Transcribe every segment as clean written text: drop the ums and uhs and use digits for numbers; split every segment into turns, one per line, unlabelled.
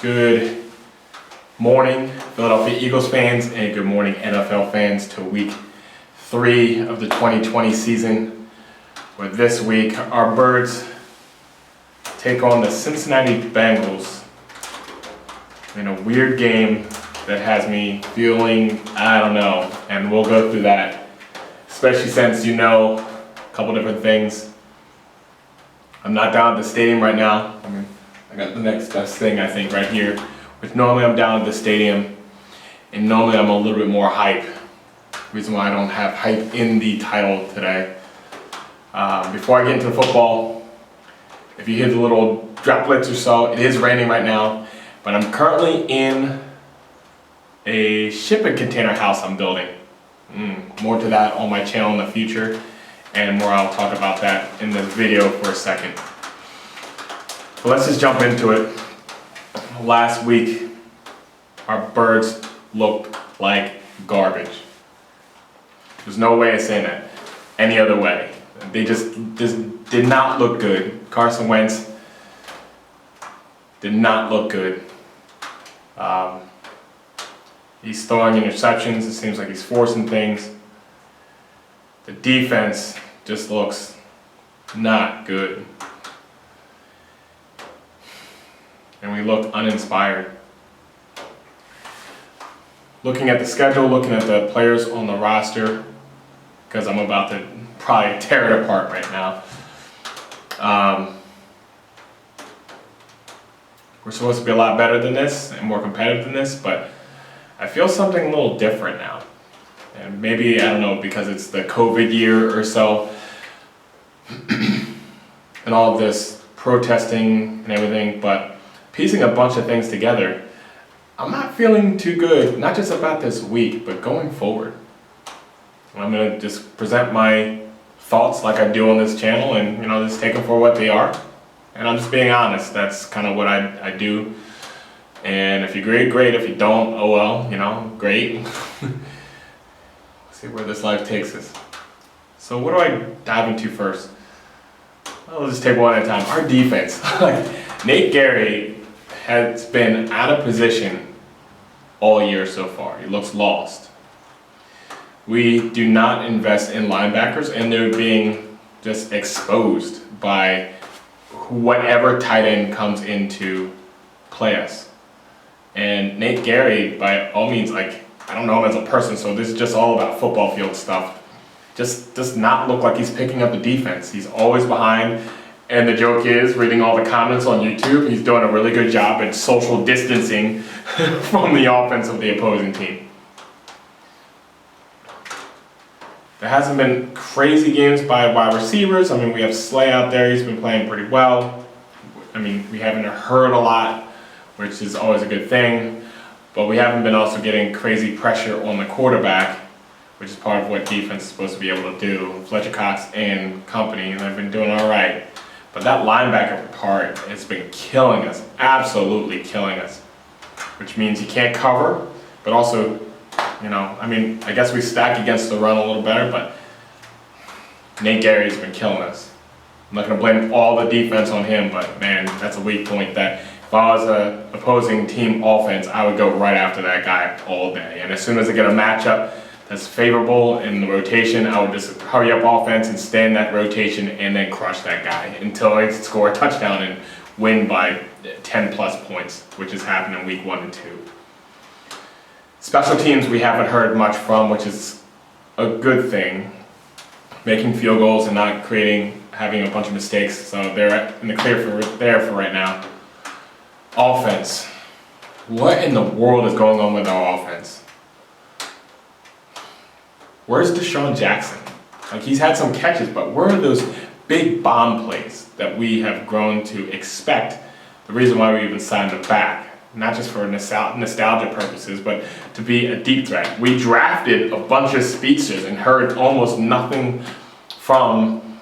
Good morning, Philadelphia Eagles fans, and good morning, NFL fans, to week 3 of the 2020 season, where this week our Birds take on the Cincinnati Bengals in a weird game that has me feeling, I don't know, and we'll go through that, especially since you know a couple different things. I'm not down at the stadium right now. I got the next best thing, I think, right here, which normally I'm down at the stadium, and normally I'm a little bit more hype. Reason why I don't have hype in the title today. Before I get into the football, if you hear the little droplets or so, it is raining right now, but I'm currently in a shipping container house I'm building. More to that on my channel in the future, and more I'll talk about that in this video for a second. But let's just jump into it. Last week, our Birds looked like garbage. There's no way of saying that any other way. They just did not look good. Carson Wentz did not look good. He's throwing interceptions. It seems like he's forcing things. The defense just looks not good. And we look uninspired. Looking at the schedule, looking at the players on the roster, because I'm about to probably tear it apart right now. We're supposed to be a lot better than this and more competitive than this, but I feel something a little different now. And maybe, I don't know, because it's the COVID year or so, and all of this protesting and everything, but piecing a bunch of things together, I'm not feeling too good, not just about this week, but going forward. I'm going to just present my thoughts like I do on this channel, and just take them for what they are. And I'm just being honest. That's kind of what I do. And if you agree, great. If you don't, oh well, great. See where this life takes us. So what do I dive into first? Well, let's just take one at a time. Our defense. Nate Gary has been out of position all year so far. He looks lost. We do not invest in linebackers, and they're being just exposed by whatever tight end comes in to play us. And Nate Gary, by all means, I don't know him as a person, so this is just all about football field stuff. Just does not look like he's picking up the defense. He's always behind. And the joke is, reading all the comments on YouTube, he's doing a really good job at social distancing from the offense of the opposing team. There hasn't been crazy games by wide receivers. We have Slay out there. He's been playing pretty well. We haven't heard a lot, which is always a good thing. But we haven't been also getting crazy pressure on the quarterback, which is part of what defense is supposed to be able to do. Fletcher Cox and company, and they've been doing all right. But that linebacker part has been killing us, absolutely killing us. Which means you can't cover, but also, I guess we stack against the run a little better, but Nate Gary's been killing us. I'm not going to blame all the defense on him, but man, that's a weak point that if I was an opposing team offense, I would go right after that guy all day. And as soon as I get a matchup that's favorable in the rotation, I would just hurry up offense and stay in that rotation and then crush that guy until I score a touchdown and win by 10 plus points, which has happened in week 1 and 2. Special teams we haven't heard much from, which is a good thing. Making field goals and not having a bunch of mistakes, so they're in the clear for right now. Offense. What in the world is going on with our offense? Where's Deshaun Jackson? He's had some catches, but where are those big bomb plays that we have grown to expect? The reason why we even signed him back. Not just for nostalgia purposes, but to be a deep threat. We drafted a bunch of speedsters and heard almost nothing from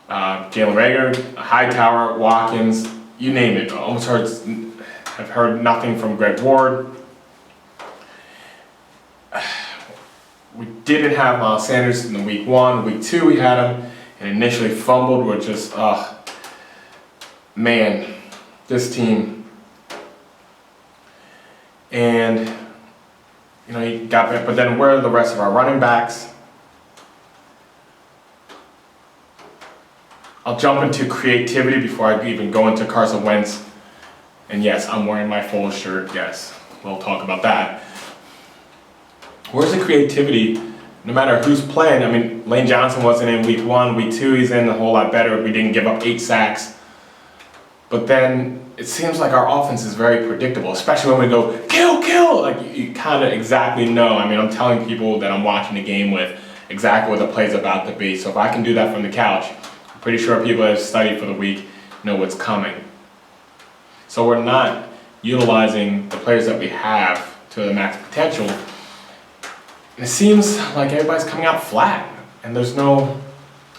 Jalen Reagor, Hightower, Watkins, you name it. Have heard nothing from Greg Ward. We didn't have Miles Sanders in the week 1. Week 2 we had him and initially fumbled, which just man, this team, and he got it. But then where are the rest of our running backs? I'll jump into creativity before I even go into Carson Wentz. And yes, I'm wearing my full shirt. Yes, we'll talk about that. Where's the creativity? No matter who's playing. I mean, Lane Johnson wasn't in week 1, week 2, he's in a whole lot better. We didn't give up 8 sacks. But then it seems like our offense is very predictable, especially when we go, kill, kill. Like you kind of exactly know. I mean, I'm telling people that I'm watching the game with exactly what the play's about to be. So if I can do that from the couch, I'm pretty sure people that have studied for the week know what's coming. So we're not utilizing the players that we have to the max potential. And it seems like everybody's coming out flat and there's no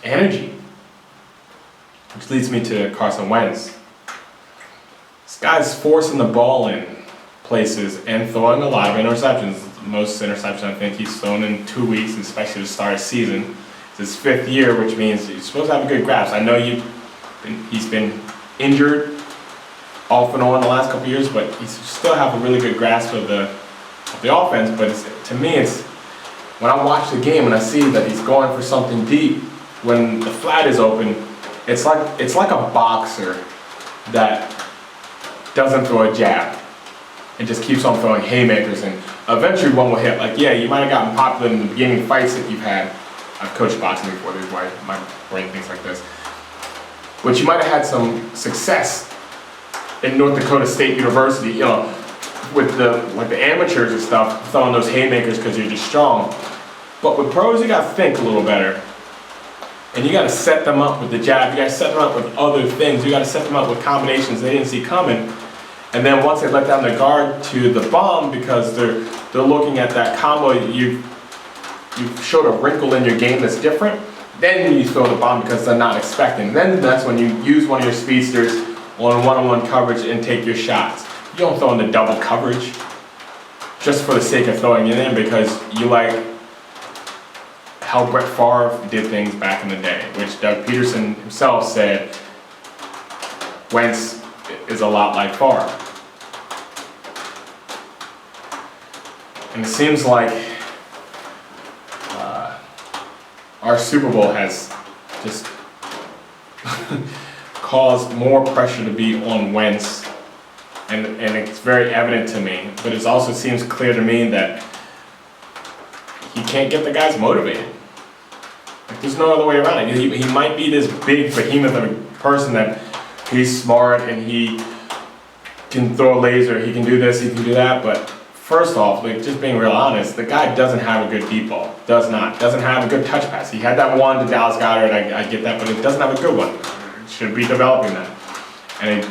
energy. Which leads me to Carson Wentz. This guy's forcing the ball in places and throwing a lot of interceptions. Most interceptions I think he's thrown in 2 weeks, especially to start a season. It's his 5th year, which means he's supposed to have a good grasp. I know he's been injured off and on the last couple years, but he still have a really good grasp of the offense. But to me, it's when I watch the game and I see that he's going for something deep, when the flat is open, it's like a boxer that doesn't throw a jab and just keeps on throwing haymakers, and eventually one will hit. Like, yeah, you might have gotten popular in the beginning fights that you've had. I've coached boxing before, this is why my brain thinks like this. But you might have had some success in North Dakota State University, with the amateurs and stuff, throwing those haymakers because you're just strong. But with pros, you got to think a little better. And you got to set them up with the jab. You got to set them up with other things. You got to set them up with combinations they didn't see coming. And then once they let down the guard to the bomb because they're looking at that combo, you've showed a wrinkle in your game that's different. Then you throw the bomb because they're not expecting. Then that's when you use one of your speedsters on one-on-one coverage and take your shots. You don't throw in the double coverage just for the sake of throwing it in because you like how Brett Favre did things back in the day, which Doug Peterson himself said Wentz is a lot like Favre. And it seems like our Super Bowl has just caused more pressure to be on Wentz, and it's very evident to me, but it also seems clear to me that he can't get the guys motivated. Like, there's no other way around it. He might be this big behemoth of a person that he's smart and he can throw a laser, he can do this, he can do that, but first off, like, just being real honest, the guy doesn't have a good deep ball. Doesn't have a good touch pass. He had that one to Dallas Goedert, I get that, but it doesn't have a good one. Should be developing that. And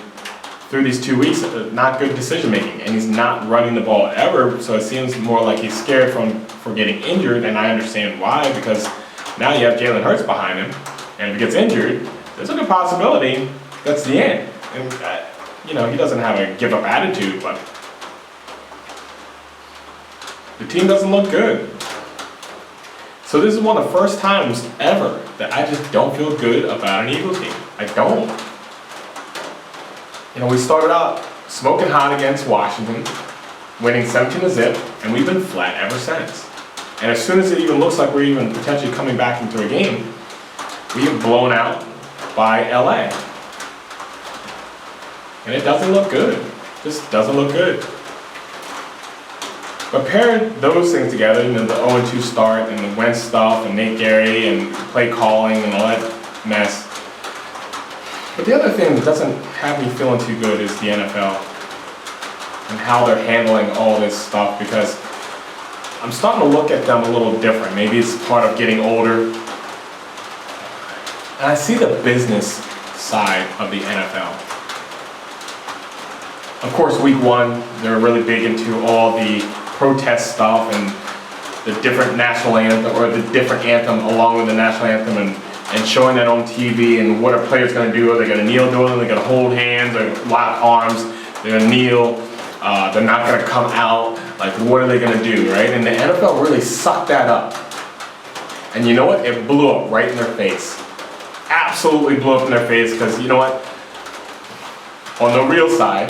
through these 2 weeks, not good decision making, and he's not running the ball ever, so it seems more like he's scared for getting injured, and I understand why, because now you have Jalen Hurts behind him, and if he gets injured, there's a good possibility that's the end. And he doesn't have a give up attitude, but the team doesn't look good. So this is one of the first times ever that I just don't feel good about an Eagles team. I don't. We started out smoking hot against Washington, winning 17-0, and we've been flat ever since. And as soon as it even looks like we're even potentially coming back into a game, we get blown out by LA. And it doesn't look good. Just doesn't look good. But pairing those things together, the 0-2 start and the Wentz stuff and Nate Gary and play calling and all that mess. But the other thing that doesn't have me feeling too good is the NFL and how they're handling all this stuff, because I'm starting to look at them a little different. Maybe it's part of getting older. And I see the business side of the NFL. Of course, week 1, they're really big into all the protest stuff and the different national anthem, or the different anthem along with the national anthem, and showing that on TV, and what are players going to do? Are they going to kneel doing it? They're going to hold hands or lock arms? They're going to kneel. They're not going to come out. Like, what are they going to do, right? And the NFL really sucked that up. And you know what? It blew up right in their face. Absolutely blew up in their face, because you know what? On the real side,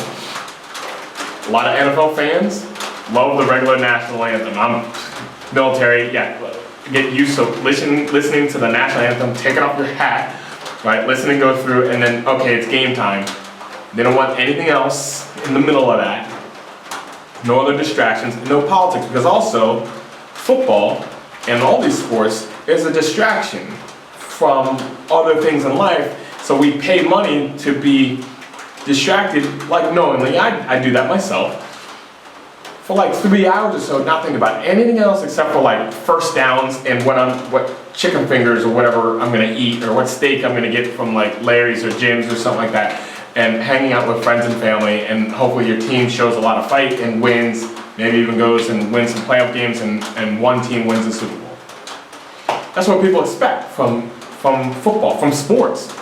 a lot of NFL fans love the regular national anthem. I'm military, yeah, get used to listening to the national anthem, taking off your hat, right, listen and go through, and then, okay, it's game time. They don't want anything else in the middle of that. No other distractions, no politics, because also football and all these sports is a distraction from other things in life. So we pay money to be distracted, like knowingly. I do that myself for like 3 hours or so, not thinking about anything else except for like first downs and what chicken fingers or whatever I'm gonna eat, or what steak I'm gonna get from like Larry's or Jim's or something like that, and hanging out with friends and family, and hopefully your team shows a lot of fight and wins, maybe even goes and wins some playoff games, and one team wins the Super Bowl. That's what people expect from football, from sports.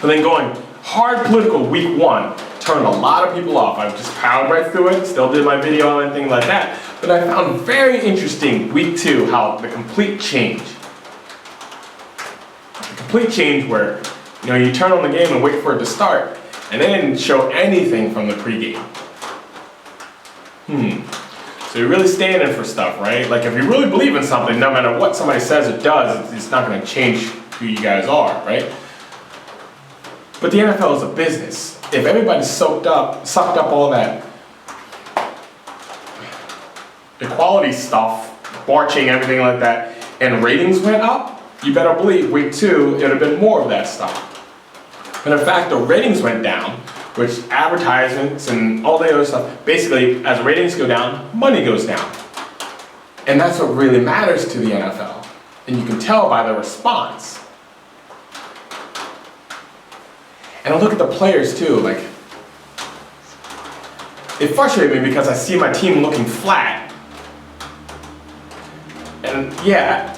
But then going hard political week 1 turned a lot of people off. I just powered right through it, still did my video and things like that. But I found very interesting week 2 how the complete change where you turn on the game and wait for it to start, and they didn't show anything from the pregame. So you're really standing for stuff, right? Like if you really believe in something, no matter what somebody says it does, it's not going to change who you guys are, right? But the NFL is a business. If everybody's sucked up all that equality stuff, marching, everything like that, and ratings went up, you better believe week 2 it would have been more of that stuff. But in fact, the ratings went down, which advertisements and all the other stuff, basically as ratings go down, money goes down. And that's what really matters to the NFL. And you can tell by the response. And I look at the players too, like, it frustrated me because I see my team looking flat. And yeah,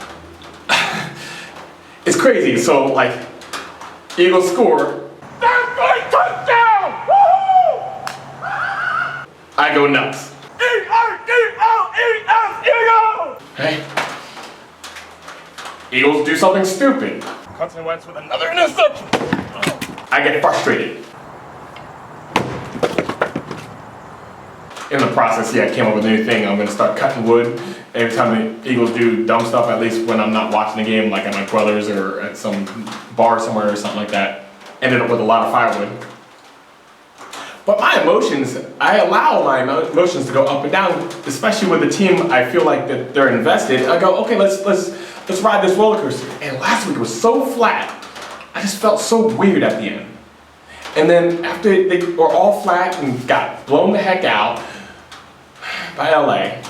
it's crazy. So like, Eagles score, touchdown! Woo! I go nuts. Eagles! Hey, Eagles do something stupid. Carson Wentz with another interception. I get frustrated. In the process, I came up with a new thing. I'm going to start cutting wood. Every time the Eagles do dumb stuff, at least when I'm not watching the game, like at my brother's or at some bar somewhere or something like that, ended up with a lot of firewood. But my emotions, I allow my emotions to go up and down, especially with the team. I feel like that they're invested. I go, okay, let's ride this roller coaster. And last week it was so flat. I just felt so weird at the end. And then after they were all flat and got blown the heck out by LA,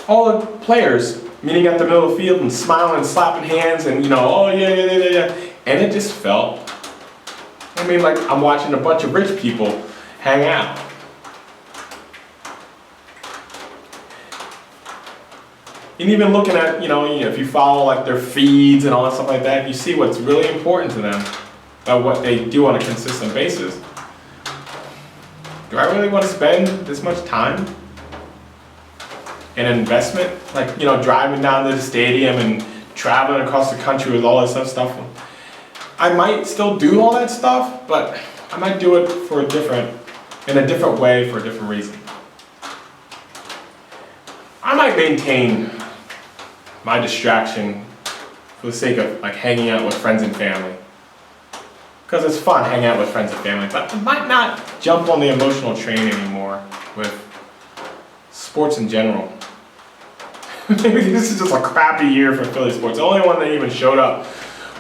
all the players meeting at the middle of the field and smiling and slapping hands and oh yeah. And it just felt, like I'm watching a bunch of rich people hang out. And even looking at, if you follow like their feeds and all that stuff like that, you see what's really important to them about what they do on a consistent basis. Do I really want to spend this much time in an investment? Like, driving down to the stadium and traveling across the country with all that stuff. I might still do all that stuff, but I might do it in a different way for a different reason. I might maintain my distraction for the sake of like hanging out with friends and family. Because it's fun hanging out with friends and family, but I might not jump on the emotional train anymore with sports in general. Maybe this is just a crappy year for Philly sports. The only one that even showed up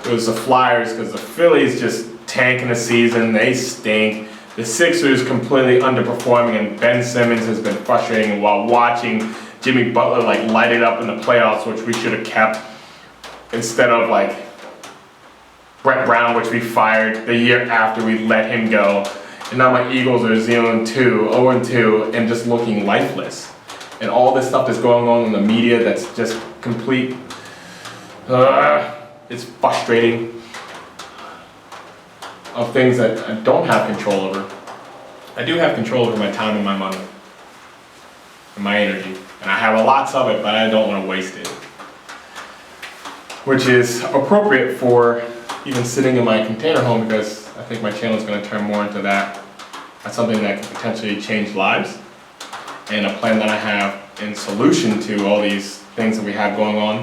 was the Flyers, because the Phillies just tanking the season, they stink. The Sixers completely underperforming, and Ben Simmons has been frustrating while watching Jimmy Butler like light it up in the playoffs, which we should have kept instead of like Brett Brown, which we fired the year after we let him go. And now my Eagles are 0-2, and just looking lifeless. And all this stuff that's going on in the media that's just complete, it's frustrating, of things that I don't have control over. I do have control over my time and my money and my energy. And I have lots of it, but I don't want to waste it. Which is appropriate for even sitting in my container home, because I think my channel is going to turn more into that That's something that can potentially change lives, and a plan that I have in solution to all these things that we have going on.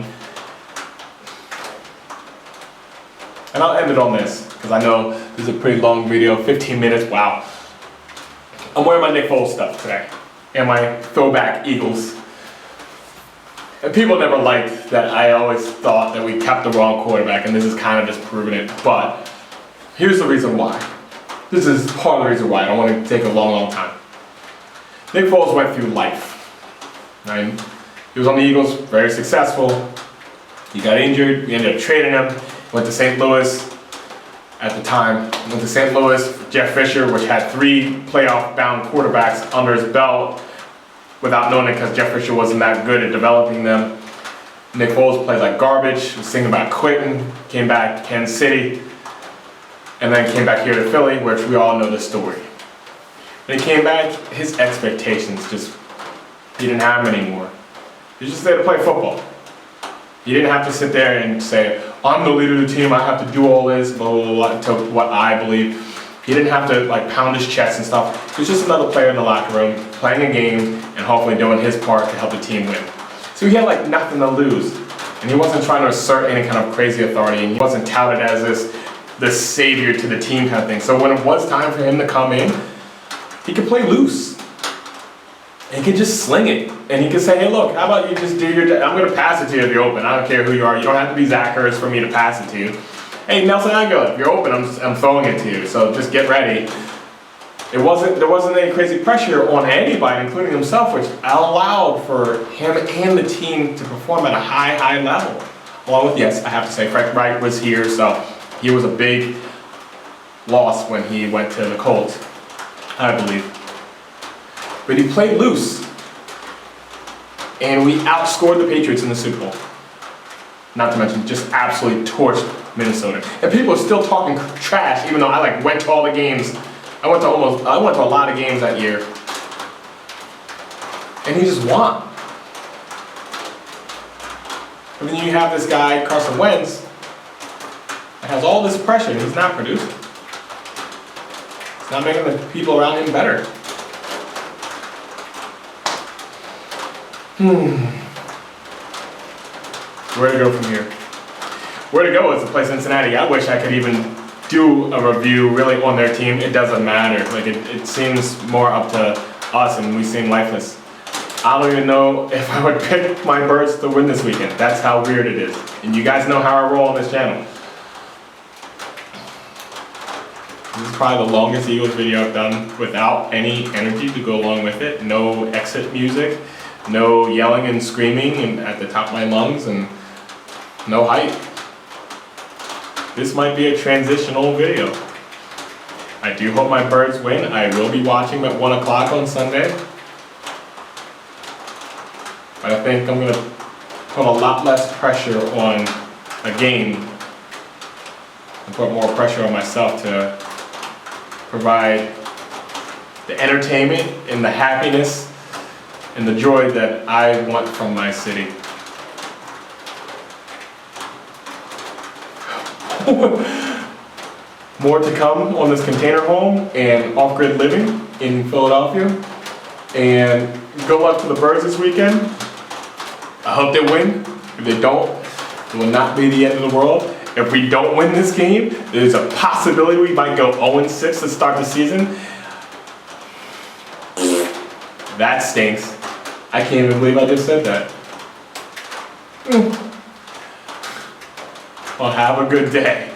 And I'll end it on this, because I know this is a pretty long video, 15 minutes, wow. I'm wearing my Nick Foles stuff today, and my throwback Eagles. And people never liked that. I always thought that we kept the wrong quarterback, and this is kind of just proving it. But here's the reason why. This is part of the reason why. I don't want to take a long time. Nick Foles went through life. Right? He was on the Eagles, very successful. He got injured. We ended up trading him. Went to St. Louis at the time. Went to St. Louis, Jeff Fisher, which had 3 playoff-bound quarterbacks under his belt without knowing it, because Jeff Fisher wasn't that good at developing them. Nick Foles played like garbage, was thinking about quitting, came back to Kansas City, and then came back here to Philly, which we all know the story. When he came back, his expectations he didn't have them anymore. He was just there to play football. He didn't have to sit there and say, I'm the leader of the team, I have to do all this, blah, blah, blah, to what I believe. He didn't have to like pound his chest and stuff. He was just another player in the locker room, playing a game, and hopefully doing his part to help the team win. So he had like nothing to lose. And he wasn't trying to assert any kind of crazy authority, and he wasn't touted as this savior to the team kind of thing. So when it was time for him to come in, he could play loose. And he could just sling it. And he could say, hey look, how about you just do your, I'm going to pass it to you if you're open. I don't care who you are. You don't have to be Zach Ertz for me to pass it to you. Hey, Nelson Aguilar, if you're open, I'm throwing it to you. So just get ready. There wasn't any crazy pressure on anybody, including himself, which allowed for him and the team to perform at a high level. Along with, yes, I have to say, Frank Wright was here, so he was a big loss when he went to the Colts, I believe. But he played loose, and we outscored the Patriots in the Super Bowl. Not to mention, just absolutely torched Minnesota. And people are still talking trash, even though I went to all the games. I went to a lot of games that year. And he just won. And then you have this guy, Carson Wentz, that has all this pressure, and he's not producing. It's not making the people around him better. Where to go from here? Where to go is to play Cincinnati. I wish I could even do a review really on their team. It doesn't matter. It seems more up to us, and we seem lifeless. I don't even know if I would pick my Birds to win this weekend. That's how weird it is. And you guys know how I roll on this channel. This is probably the longest Eagles video I've done without any energy to go along with it. No exit music, no yelling and screaming and at the top of my lungs, and no hype. This might be a transitional video. I do hope my Birds win. I will be watching them at 1 o'clock on Sunday. But I think I'm going to put a lot less pressure on a game and put more pressure on myself to provide the entertainment and the happiness and the joy that I want from my city. More to come on this container home and off-grid living in Philadelphia. And good luck to the Birds this weekend. I hope they win. If they don't, it will not be the end of the world. If we don't win this game, there's a possibility we might go 0-6 to start the season. That stinks. I can't even believe I just said that. Well, have a good day.